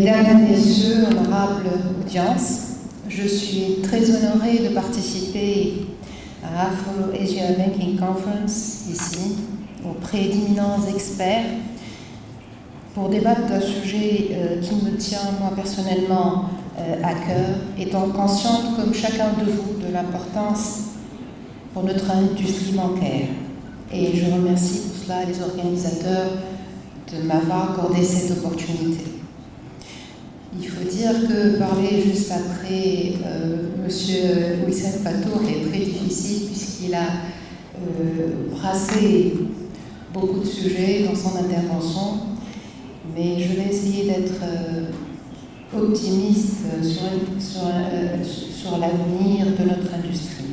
Mesdames et messieurs, honorable audience, je suis très honorée de participer à Afro-Asia Banking Conference ici, auprès d'éminents experts, pour débattre d'un sujet qui me tient moi personnellement à cœur, étant consciente comme chacun de vous de l'importance pour notre industrie bancaire. Et je remercie pour cela les organisateurs de m'avoir accordé cette opportunité. Il faut dire que parler juste après M. Wissem Fatour est très difficile puisqu'il a brassé beaucoup de sujets dans son intervention, mais je vais essayer d'être optimiste sur l'avenir de notre industrie.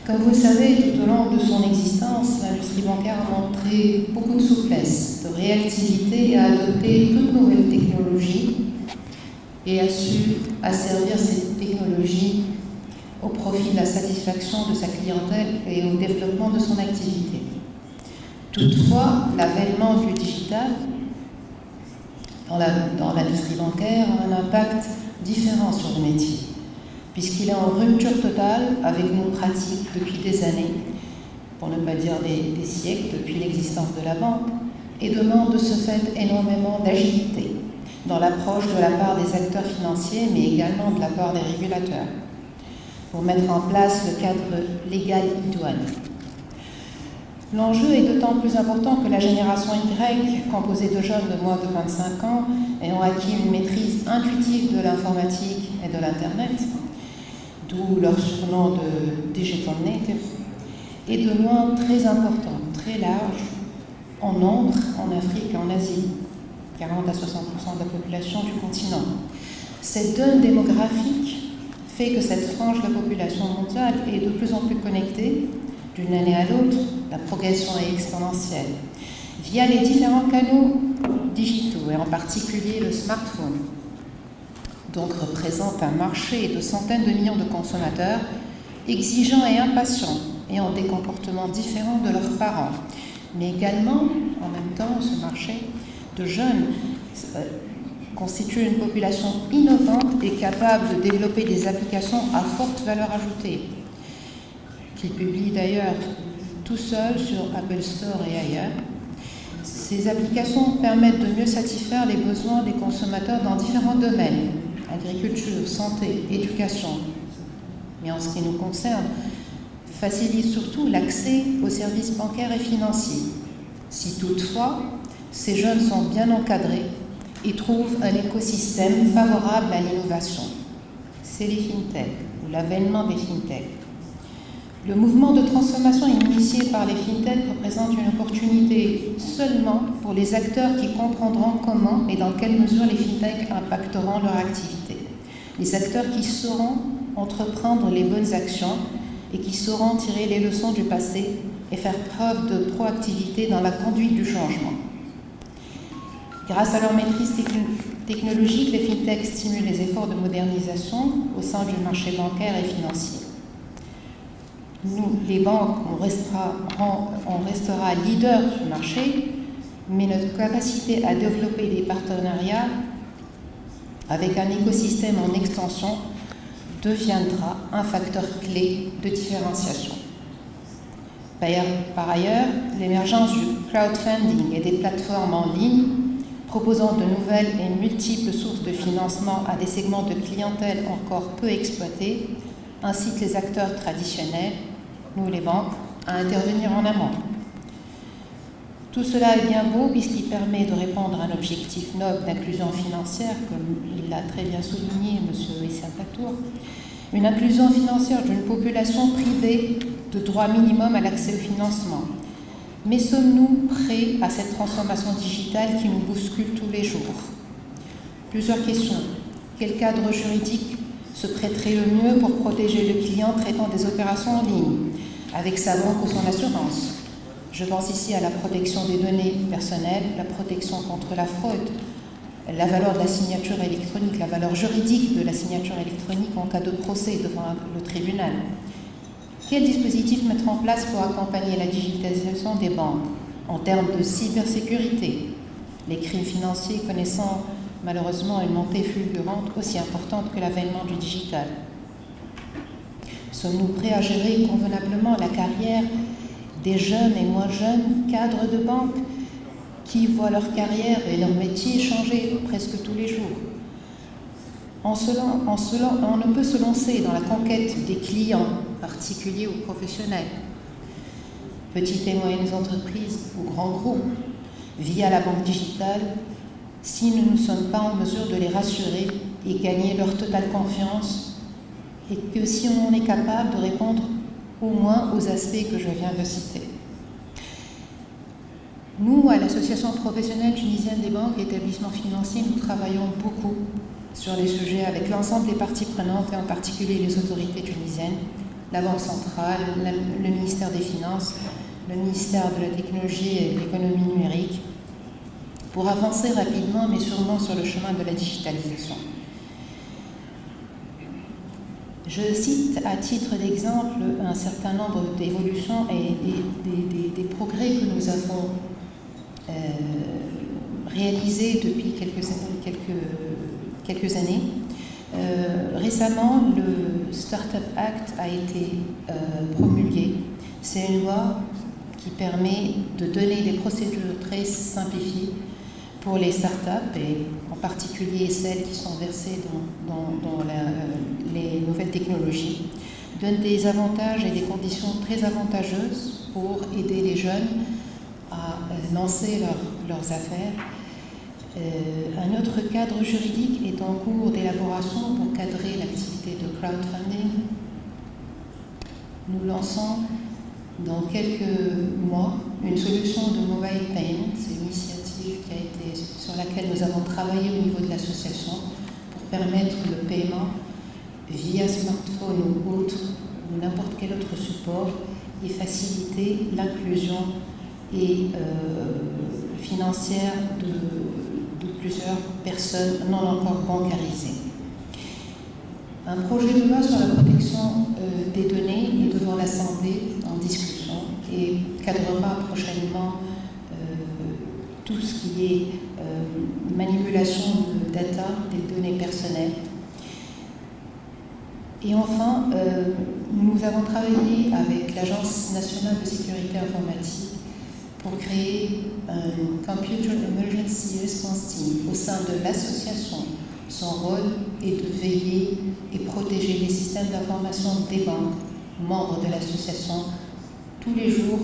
Comme vous le savez, tout au long de son existence, l'industrie bancaire a montré beaucoup de souplesse, de réactivité et a adopté toute nouvelle technologie et a su asservir cette technologie au profit de la satisfaction de sa clientèle et au développement de son activité. Toutefois, l'avènement du digital dans l'industrie bancaire a un impact différent sur le métier, puisqu'il est en rupture totale avec nos pratiques depuis des années, pour ne pas dire des siècles depuis l'existence de la banque, et demande de ce fait énormément d'agilité dans l'approche de la part des acteurs financiers, mais également de la part des régulateurs, pour mettre en place le cadre légal idoine. L'enjeu est d'autant plus important que la génération Y, composée de jeunes de moins de 25 ans, ayant acquis une maîtrise intuitive de l'informatique et de l'Internet, d'où leur surnom de Digital Native, est de loin très important, très large, en nombre, en Afrique et en Asie, 40 à 60% de la population du continent. Cette donne démographique fait que cette frange de la population mondiale est de plus en plus connectée d'une année à l'autre. La progression est exponentielle via les différents canaux digitaux et en particulier le smartphone. Donc représente un marché de centaines de millions de consommateurs exigeants et impatients, ayant des comportements différents de leurs parents, mais également en même temps ce marché de jeunes constitue une population innovante et capable de développer des applications à forte valeur ajoutée, qu'ils publient d'ailleurs tout seuls sur Apple Store et ailleurs. Ces applications permettent de mieux satisfaire les besoins des consommateurs dans différents domaines, agriculture, santé, éducation. Mais en ce qui nous concerne, facilite surtout l'accès aux services bancaires et financiers. Si toutefois, ces jeunes sont bien encadrés et trouvent un écosystème favorable à l'innovation. C'est les fintech, ou l'avènement des fintech. Le mouvement de transformation initié par les fintech représente une opportunité seulement pour les acteurs qui comprendront comment et dans quelle mesure les fintech impacteront leur activité. Les acteurs qui sauront entreprendre les bonnes actions et qui sauront tirer les leçons du passé et faire preuve de proactivité dans la conduite du changement. Grâce à leur maîtrise technologique, les fintech stimulent les efforts de modernisation au sein du marché bancaire et financier. Nous, les banques, on restera leader du marché, mais notre capacité à développer des partenariats avec un écosystème en extension deviendra un facteur clé de différenciation. Par ailleurs, l'émergence du crowdfunding et des plateformes en ligne proposant de nouvelles et multiples sources de financement à des segments de clientèle encore peu exploités incite les acteurs traditionnels, nous les banques, à intervenir en amont. Tout cela est bien beau puisqu'il permet de répondre à un objectif noble d'inclusion financière, comme il l'a très bien souligné M. Wissem Fatour, une inclusion financière d'une population privée de droit minimum à l'accès au financement. Mais sommes-nous prêts à cette transformation digitale qui nous bouscule tous les jours? Plusieurs questions. Quel cadre juridique se prêterait le mieux pour protéger le client traitant des opérations en ligne, avec sa banque ou son assurance? Je pense ici à la protection des données personnelles, la protection contre la fraude, la valeur de la signature électronique, la valeur juridique de la signature électronique en cas de procès devant le tribunal. Quel dispositif mettre en place pour accompagner la digitalisation des banques en termes de cybersécurité, les crimes financiers connaissant malheureusement une montée fulgurante aussi importante que l'avènement du digital. Sommes-nous prêts à gérer convenablement la carrière des jeunes et moins jeunes cadres de banque qui voient leur carrière et leur métier changer presque tous les jours? On ne peut se lancer dans la conquête des clients, particuliers ou professionnels, petites et moyennes entreprises ou grands groupes, via la banque digitale, si nous ne sommes pas en mesure de les rassurer et gagner leur totale confiance, et que si on est capable de répondre au moins aux aspects que je viens de citer. Nous, à l'Association professionnelle tunisienne des banques et établissements financiers, nous travaillons beaucoup sur les sujets avec l'ensemble des parties prenantes, et en particulier les autorités tunisiennes, la Banque centrale, le ministère des Finances, le ministère de la Technologie et de l'Économie numérique, pour avancer rapidement mais sûrement sur le chemin de la digitalisation. Je cite à titre d'exemple un certain nombre d'évolutions et des progrès que nous avons réalisés depuis quelques années. Récemment, le Startup Act a été promulgué. C'est une loi qui permet de donner des procédures très simplifiées pour les startups, et en particulier celles qui sont versées dans les nouvelles technologies, donne des avantages et des conditions très avantageuses pour aider les jeunes à lancer leurs affaires. Un autre cadre juridique est en cours d'élaboration pour cadrer l'activité de crowdfunding. Nous lançons dans quelques mois une solution de mobile payment. C'est une initiative sur laquelle nous avons travaillé au niveau de l'association pour permettre le paiement via smartphone ou autre, ou n'importe quel autre support, et faciliter l'inclusion et financière de plusieurs personnes non encore bancarisées. Un projet de loi sur la protection des données est devant l'Assemblée en discussion et cadrera prochainement tout ce qui est manipulation de data, des données personnelles. Et enfin, nous avons travaillé avec l'Agence nationale de sécurité informatique pour créer un Computer Emergency Response Team au sein de l'association. Son rôle est de veiller et protéger les systèmes d'information des banques, membres de l'association, tous les jours,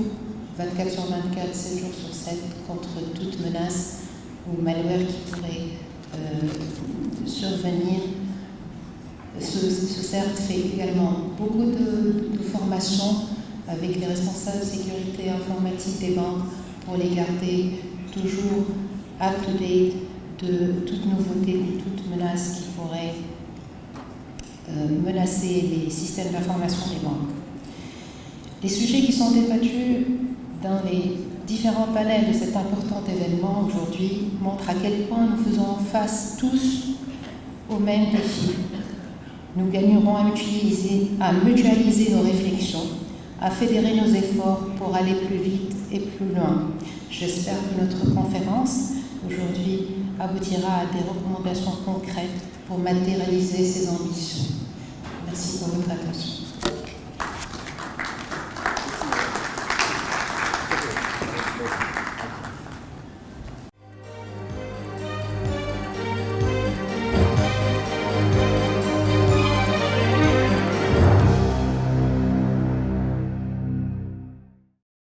24 sur 24, 7 jours sur 7, contre toute menace ou malware qui pourrait survenir. Ce CERT fait également beaucoup de formations avec les responsables de sécurité informatique des banques pour les garder toujours up-to-date de toute nouveauté ou toute menace qui pourrait menacer les systèmes d'information des banques. Les sujets qui sont débattus dans les différents panels de cet important événement aujourd'hui montrent à quel point nous faisons face tous aux mêmes défis. Nous gagnerons à mutualiser nos réflexions, à fédérer nos efforts pour aller plus vite et plus loin. J'espère que notre conférence aujourd'hui aboutira à des recommandations concrètes pour matérialiser ces ambitions. Merci pour votre attention.